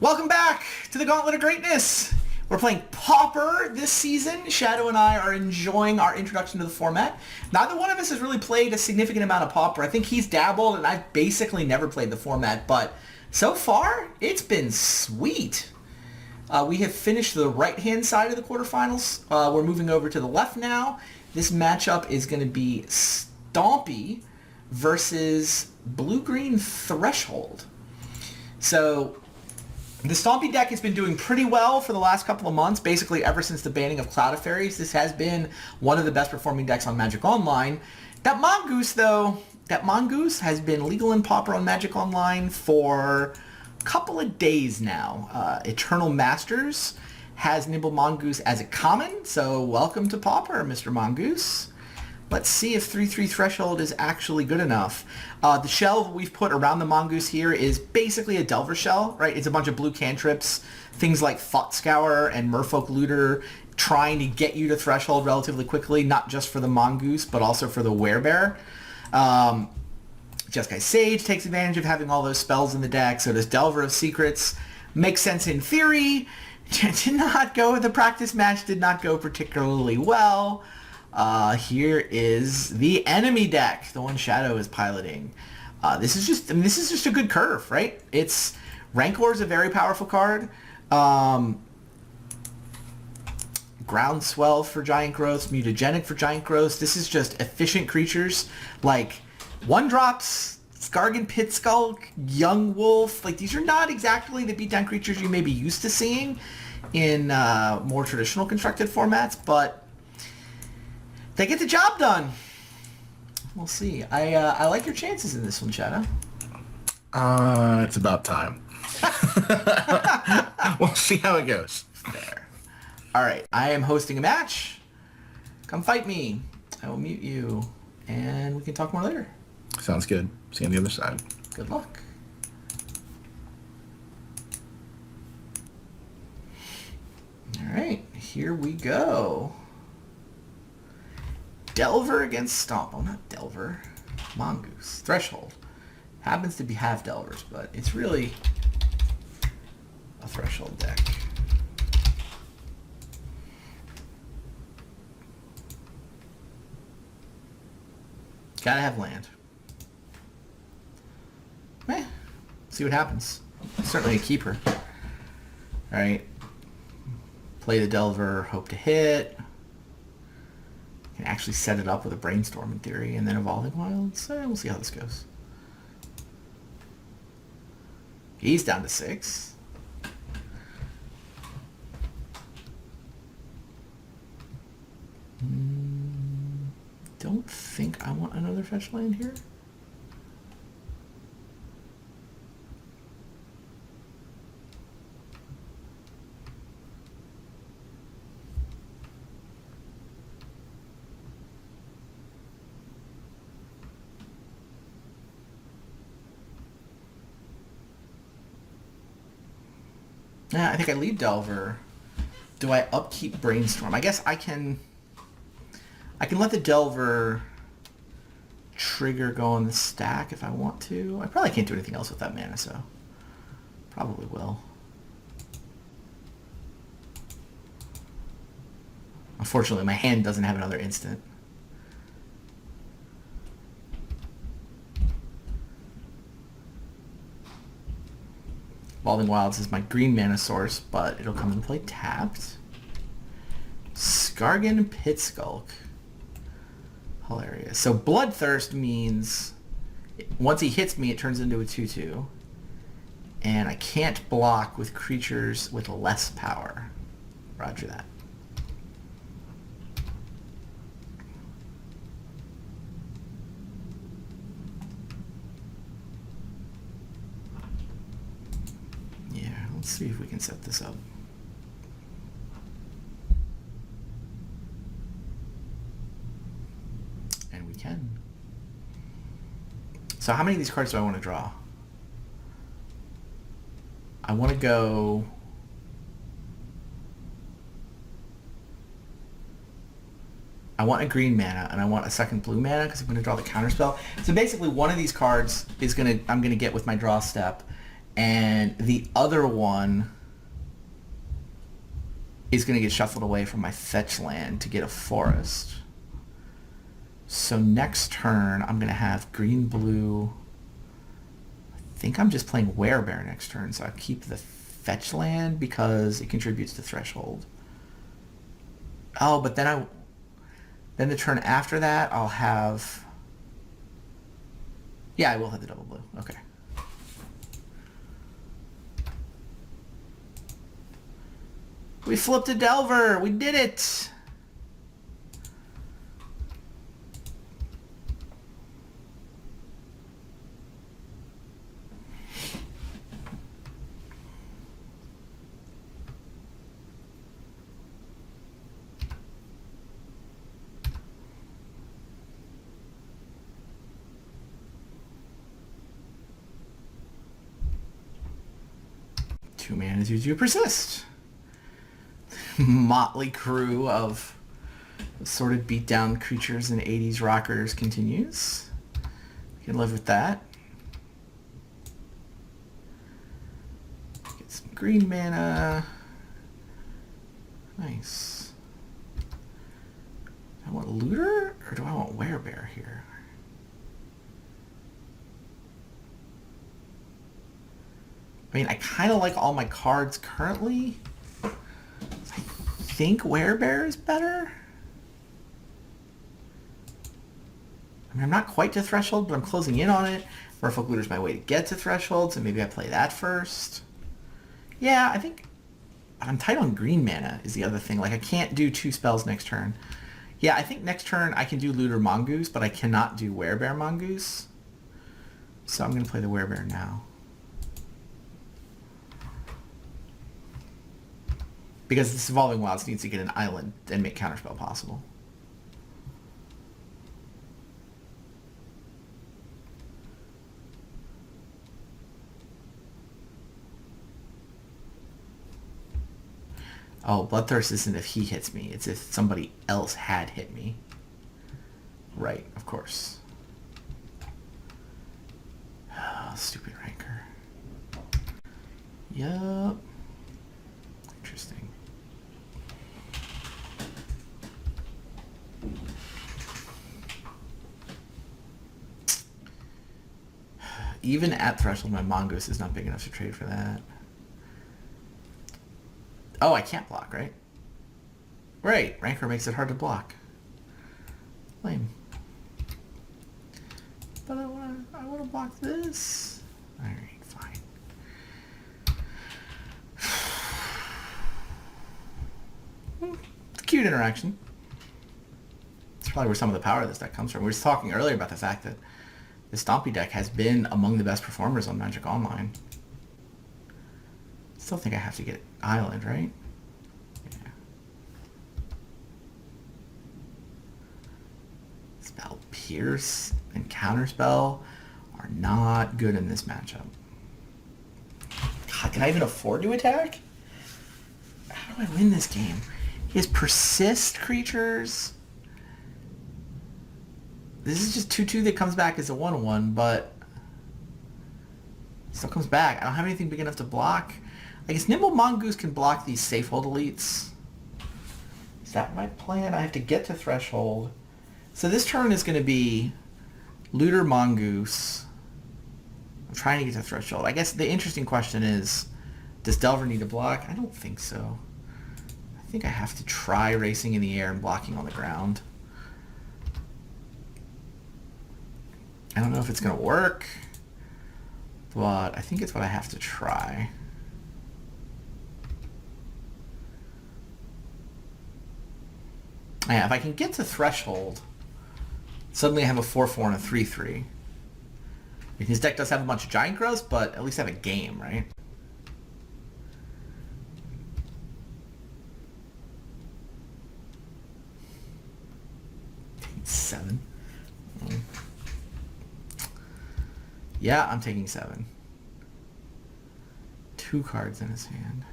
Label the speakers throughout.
Speaker 1: Welcome back to the Gauntlet of Greatness. We're playing Pauper this season. Shadow and I are enjoying our introduction to the format. Neither one of us has really played a significant amount of Pauper. I think he's dabbled and I've basically never played the format, but so far it's been sweet. We have finished the right-hand side of the quarterfinals. We're moving over to the left now. This matchup is going to be Stompy versus Blue-Green Threshold. So the Stompy deck has been doing pretty well for the last couple of months, basically ever since the banning of Cloud of Fairies. This has been one of the best performing decks on Magic Online. That Mongoose, though, has been legal in Pauper on Magic Online for a couple of days now. Eternal Masters has Nimble Mongoose as a common, so welcome to Pauper, Mr. Mongoose. Let's see if 3/3 Threshold is actually good enough. The shell that we've put around the Mongoose here is basically a Delver shell, right? It's a bunch of blue cantrips, things like Thought Scour and Merfolk Looter, trying to get you to Threshold relatively quickly, not just for the Mongoose, but also for the Werebear. Jeskai Sage takes advantage of having all those spells in the deck, so does Delver of Secrets. Makes sense in theory. The practice match did not go particularly well. Here is the enemy deck, the one Shadow is piloting. This is just a good curve, right? Rancor is a very powerful card. Groundswell for giant growths, mutagenic for giant growths. This is just efficient creatures like 1-drops, Skargan Pitskulk, Young Wolf. Like, these are not exactly the beatdown creatures you may be used to seeing in more traditional constructed formats, but they get the job done. We'll see. I like your chances in this one, Shadow.
Speaker 2: It's about time. We'll see how it goes.
Speaker 1: There. All right. I am hosting a match. Come fight me. I will mute you, and we can talk more later.
Speaker 2: Sounds good. See you on the other side.
Speaker 1: Good luck. All right. Here we go. Delver against Stomp. Oh, not Delver. Mongoose. Threshold. Happens to have Delvers, but it's really a Threshold deck. Gotta have land. See what happens. Certainly a keeper. Alright. Play the Delver, hope to hit. Can actually set it up with a Brainstorm in theory, and then Evolving Wilds. We'll see how this goes. He's down to 6. Don't think I want another fetch land here. Yeah, I think I leave Delver. Do I upkeep Brainstorm? I guess I can let the Delver trigger go on the stack if I want to. I probably can't do anything else with that mana, so probably will. Unfortunately, my hand doesn't have another instant. Evolving Wilds is my green mana source, but it'll come and play tapped. Skargan Pitskulk. Hilarious. So Bloodthirst means once he hits me, it turns into a 2/2. And I can't block with creatures with less power. Roger that. Let's see if we can set this up. And we can. So how many of these cards do I want to draw? I want to go... I want a green mana, and I want a second blue mana because I'm going to draw the counterspell. So basically one of these cards is I'm going to get with my draw step, And the other one is going to get shuffled away from my fetch land to get a forest. So next turn, I'm going to have green, blue. I think I'm just playing Werebear next turn, so I'll keep the fetch land because it contributes to threshold. Oh, but then the turn after that, I'll have... Yeah, I will have the double blue. Okay. We flipped a Delver. We did it. Two mana to persist. Motley crew of assorted beatdown creatures and 80s rockers continues. We can live with that. Get some green mana. Nice. I want Looter or do I want Werebear here? I mean, I kind of like all my cards currently. I think Werebear is better. I mean, I'm not quite to Threshold, but I'm closing in on it. Merfolk Looter's my way to get to Threshold, so maybe I play that first. Yeah, I think I'm tight on green mana is the other thing. Like, I can't do 2 spells next turn. Yeah, I think next turn I can do Looter Mongoose, but I cannot do Werebear Mongoose. So I'm going to play the Werebear now. Because this Evolving Wilds needs to get an island and make Counterspell possible. Oh, Bloodthirst isn't if he hits me. It's if somebody else had hit me. Right, of course. Oh, stupid Rancor. Yup. Interesting. Even at Threshold, my Mongoose is not big enough to trade for that. Oh, I can't block, right? Right, Rancor makes it hard to block. Lame. But I want to block this. Alright, fine. It's a cute interaction. It's probably where some of the power of this deck comes from. We were just talking earlier about the fact that the Stompy deck has been among the best performers on Magic Online. Still think I have to get Island, right? Yeah. Spell Pierce and Counterspell are not good in this matchup. God, can I even afford to attack? How do I win this game? He has Persist creatures. This is just 2/2 that comes back as a 1/1, but still comes back. I don't have anything big enough to block. I guess Nimble Mongoose can block these safe hold elites. Is that my plan? I have to get to Threshold. So this turn is going to be Looter Mongoose. I'm trying to get to Threshold. I guess the interesting question is, does Delver need to block? I don't think so. I think I have to try racing in the air and blocking on the ground. I don't know if it's going to work, but I think it's what I have to try. Yeah, if I can get to Threshold, suddenly I have a 4/4 and a 3/3. I mean, his deck does have a bunch of Giant Growths, but at least I have a game, right? Taking 7. Yeah, I'm taking 7. 2 cards in his hand.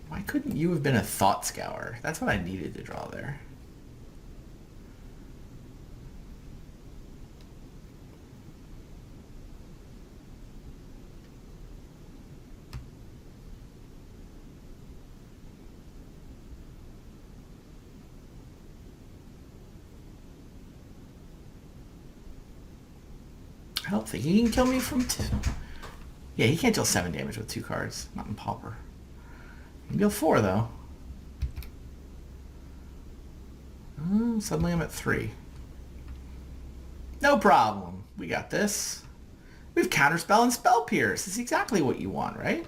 Speaker 1: Why couldn't you have been a Thought Scour? That's what I needed to draw there. I don't think he can kill me from 2. Yeah, he can't deal 7 damage with 2 cards. Not in Pauper. He can deal 4, though. Suddenly I'm at 3. No problem. We got this. We have Counterspell and Spell Pierce. This is exactly what you want, right?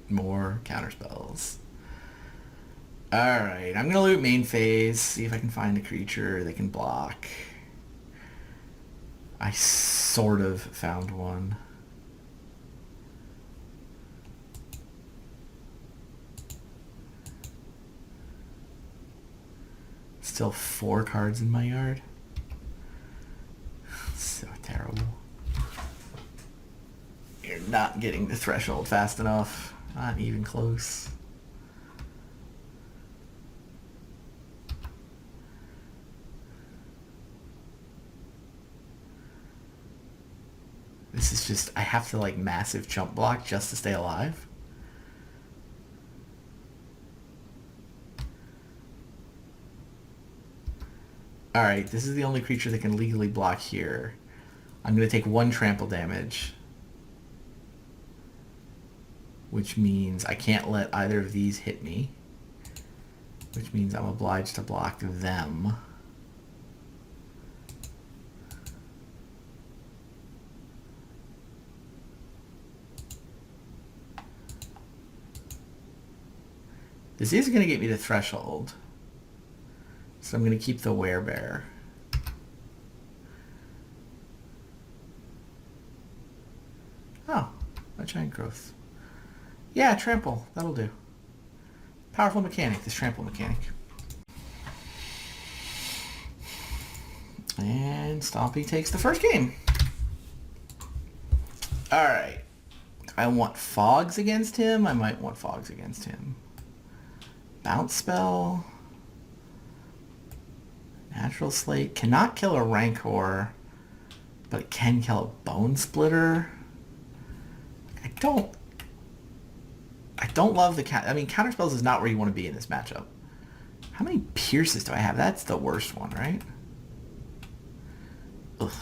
Speaker 1: More counterspells. Alright, I'm going to loot main phase, see if I can find a creature that can block. I sort of found one. Still 4 cards in my yard. So terrible. You're not getting the threshold fast enough. Not even close. This is just, I have to like massive jump block just to stay alive. Alright, this is the only creature that can legally block here. I'm going to take 1 trample damage. Which means I can't let either of these hit me. Which means I'm obliged to block them. This is going to get me to threshold. So I'm going to keep the Werebear. Oh, a giant growth. Yeah, trample. That'll do. Powerful mechanic, this trample mechanic. And Stompy takes the first game. Alright. I want fogs against him. I might want fogs against him. Bounce spell. Natural Slate. Cannot kill a Rancor, but it can kill a Bone Splitter. I don't love the I mean, counterspells is not where you want to be in this matchup. How many pierces do I have? That's the worst one, right? Ugh.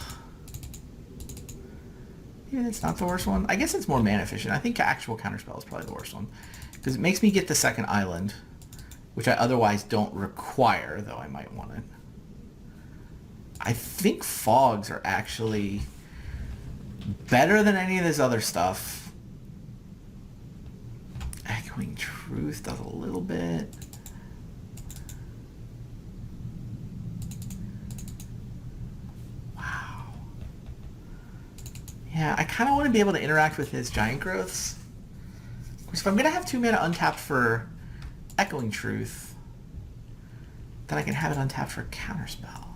Speaker 1: Yeah, it's not the worst one. I guess it's more mana efficient. I think actual counterspell is probably the worst one. Because it makes me get the second island, which I otherwise don't require, though I might want it. I think fogs are actually better than any of this other stuff. Echoing Truth does a little bit. Wow. Yeah, I kind of want to be able to interact with his giant growths. Because if I'm going to have 2 mana untapped for Echoing Truth, then I can have it untapped for Counterspell.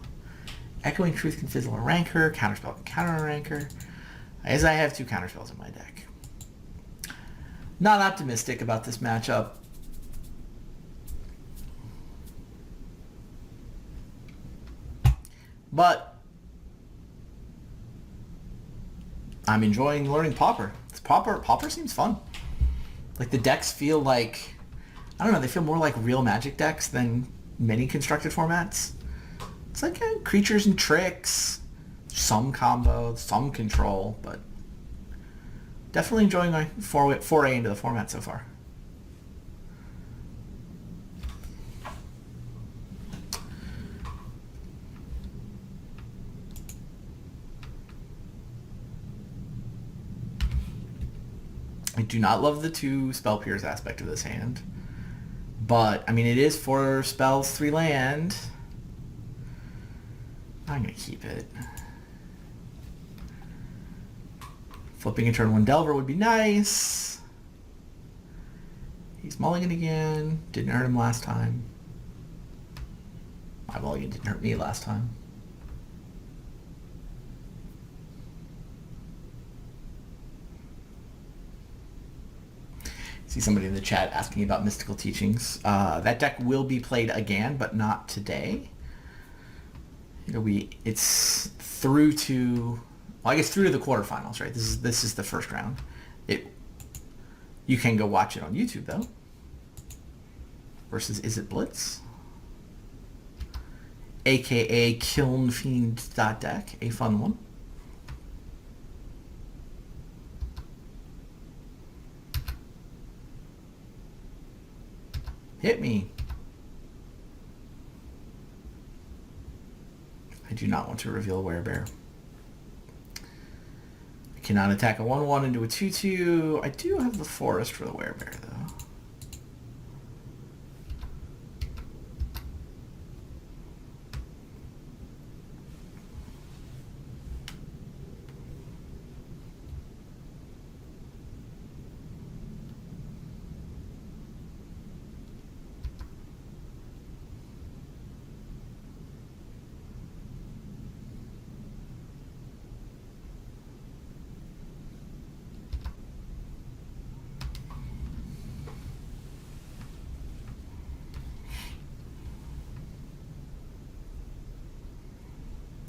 Speaker 1: Echoing Truth can fizzle a Rancor, Counterspell can counter a Rancor. As I have 2 counterspells in my deck. Not optimistic about this matchup. But I'm enjoying learning Pauper. Pauper seems fun. Like the decks feel like, I don't know, they feel more like real Magic decks than many constructed formats. It's like creatures and tricks, some combo, some control, but definitely enjoying my foray into the format so far. I do not love the 2 Spell Pierce aspect of this hand. But, I mean, it is 4 spells, 3 land. I'm going to keep it. Flipping a turn 1 Delver would be nice. He's mulligan again. Didn't hurt him last time. My mulligan didn't hurt me last time. See somebody in the chat asking about Mystical Teachings. That deck will be played again, but not today. It's through to Well, I guess through to the quarterfinals, right? This is the first round. You can go watch it on YouTube though. Versus Is It Blitz? AKA Kiln Fiend deck, a fun one. Hit me. I do not want to reveal Werebear. I cannot attack a 1/1 into a 2/2. I do have the Forest for the Werebear though.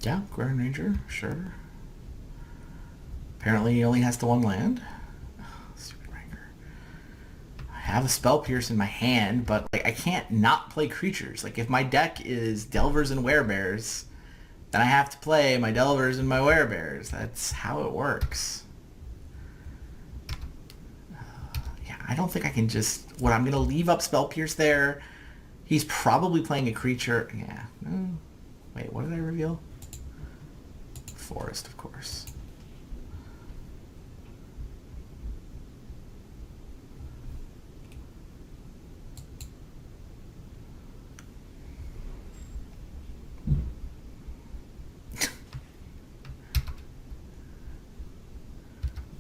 Speaker 1: Yeah, Grand Ranger, sure. Apparently he only has the one land. Oh, stupid Ranger. I have a Spell Pierce in my hand, but like I can't not play creatures. Like if my deck is Delvers and Werebears, then I have to play my Delvers and my Werebears. That's how it works. Yeah, I don't think I can just... What, I'm going to leave up Spell Pierce there? He's probably playing a creature. Yeah. Wait, what did I reveal? Forest, of course.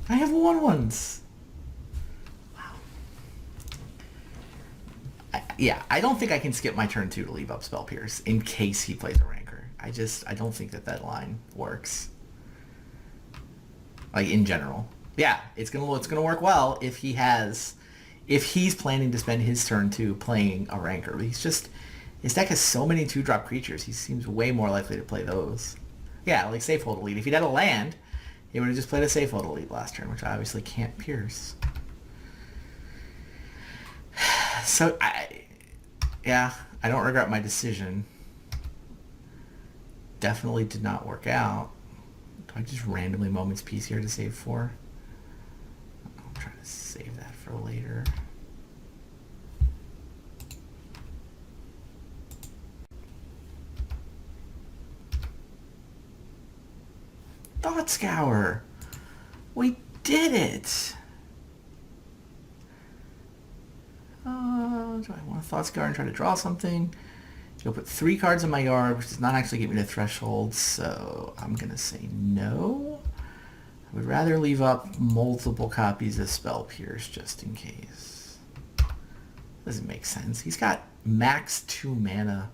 Speaker 1: I have 1/1s. Wow. I don't think I can skip my turn 2 to leave up Spell Pierce in case he plays a Rancor. I don't think that line works. Like in general. Yeah, it's gonna work well if he's planning to spend his turn 2 playing a Rancor. But his deck has so many 2-drop creatures. He seems way more likely to play those. Yeah, like Safehold Elite. If he'd had a land, he would have just played a Safehold Elite last turn, which I obviously can't pierce. So I don't regret my decision. Definitely did not work out. Do I just randomly Moment's Peace here to save 4? I'll try to save that for later. Thought Scour! We did it! Do I want to Thought Scour and try to draw something? You'll put 3 cards in my yard, which does not actually get me to threshold, so I'm going to say no. I would rather leave up multiple copies of Spell Pierce just in case. Doesn't make sense. He's got max 2 mana.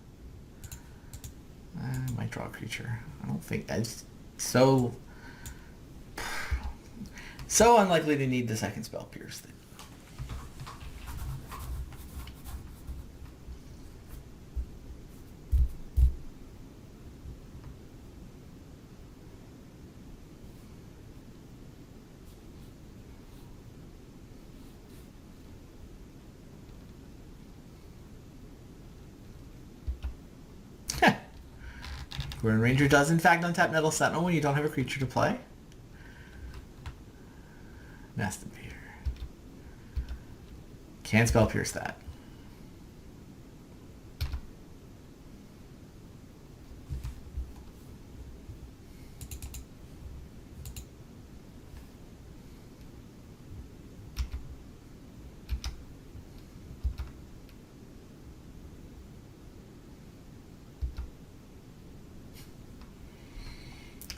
Speaker 1: I might draw a creature. I don't think that's so unlikely to need the second Spell Pierce thing. Grand Ranger does in fact untap Nettle Sentinel when you don't have a creature to play. Masturbator. Can't Spell Pierce that.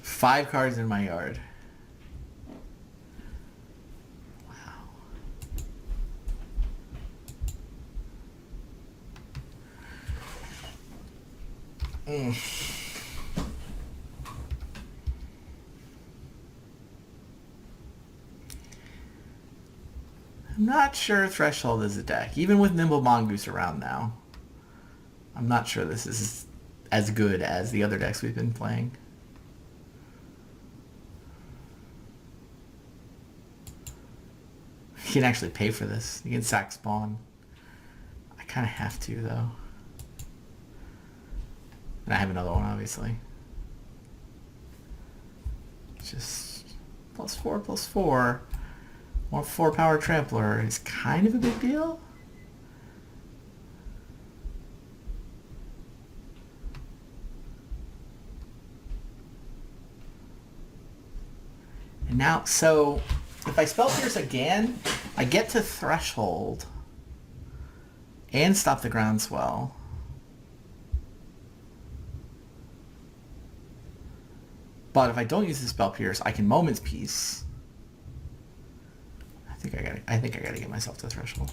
Speaker 1: Five cards in my yard. Wow. I'm not sure Threshold is a deck. Even with Nimble Mongoose around now, I'm not sure this is as good as the other decks we've been playing. can actually pay for this. You can sack spawn. I kind of have to, though. And I have another one, obviously. Just +4/+4. More 4-power trampler is kind of a big deal. And now, so if I spell pierce again, I get to threshold and stop the groundswell. But if I don't use the spell pierce, I can Moment's Peace. I think I gotta get myself to threshold.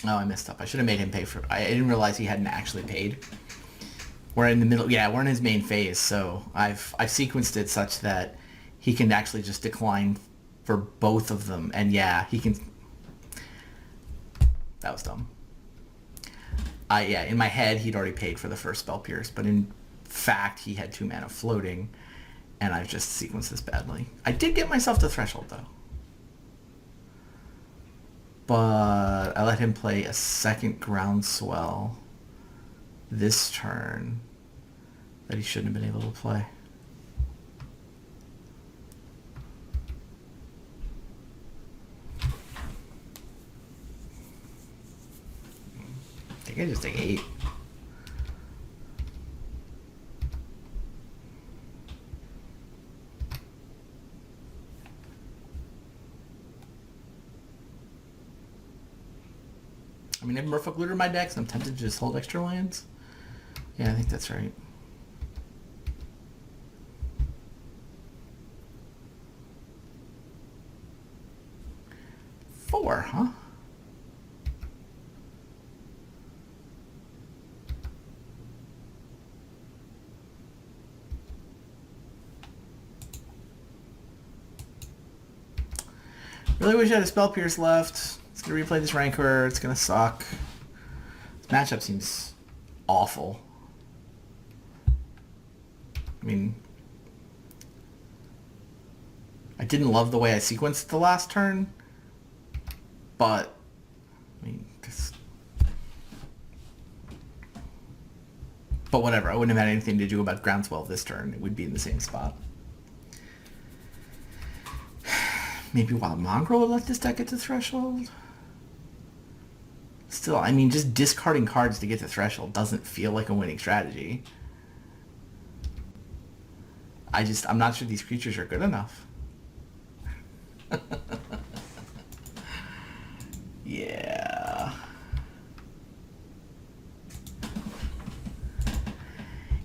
Speaker 1: Oh, I messed up. I should have made him pay for... I didn't realize he hadn't actually paid. We're in the middle... Yeah, we're in his main phase, so I've sequenced it such that he can actually just decline for both of them. And yeah, he can... That was dumb. Yeah, in my head, he'd already paid for the first Spell Pierce, but in fact, he had 2 mana floating, and I've just sequenced this badly. I did get myself to threshold, though. But I let him play a second Groundswell this turn that he shouldn't have been able to play. I think I just take 8. I mean, I have Merfolk Looter in my decks, and I'm tempted to just hold extra lands. Yeah, I think that's right. Four, huh? Really wish I had a Spell Pierce left. It's going to replay this Rancor. It's going to suck. This matchup seems awful. I mean, I didn't love the way I sequenced the last turn, but, I mean, but whatever. I wouldn't have had anything to do about Groundswell this turn. It would be in the same spot. Maybe Wild Mongrel would let this deck get to threshold. Still, I mean, just discarding cards to get to threshold doesn't feel like a winning strategy. I'm not sure these creatures are good enough. Yeah.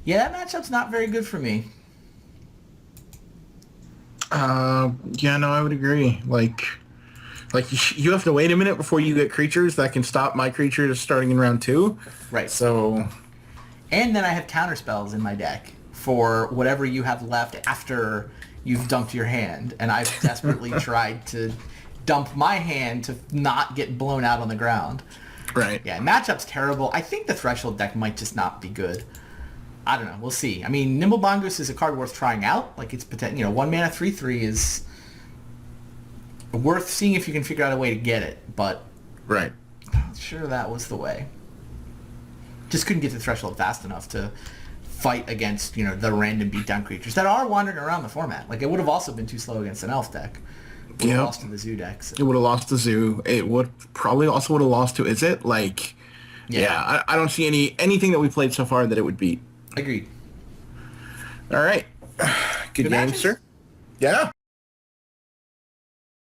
Speaker 1: Yeah, that matchup's not very good for me.
Speaker 2: Yeah, no, I would agree. Like you have to wait a minute before you get creatures that can stop my creatures starting in round 2.
Speaker 1: Right.
Speaker 2: So,
Speaker 1: and then I have counter spells in my deck for whatever you have left after you've dumped your hand, and I've desperately tried to dump my hand to not get blown out on the ground.
Speaker 2: right.
Speaker 1: Yeah, matchup's terrible. I think the threshold deck might just not be good. I don't know. We'll see. I mean, Nimble Mongoose is a card worth trying out. Like, it's potential. 1 mana 3/3 is worth seeing if you can figure out a way to get it. But
Speaker 2: Right.
Speaker 1: I'm not sure that was the way. Just couldn't get to threshold fast enough to fight against the random beatdown creatures that are wandering around the format. Like, it would have also been too slow against an elf deck. Would have lost to the zoo decks.
Speaker 2: It would have lost to Zoo. It would probably also would have lost to Is It? Like, yeah, I don't see anything that we played so far that it would beat.
Speaker 1: Agreed.
Speaker 2: All right. Good game,
Speaker 1: matches.
Speaker 2: sir. Yeah.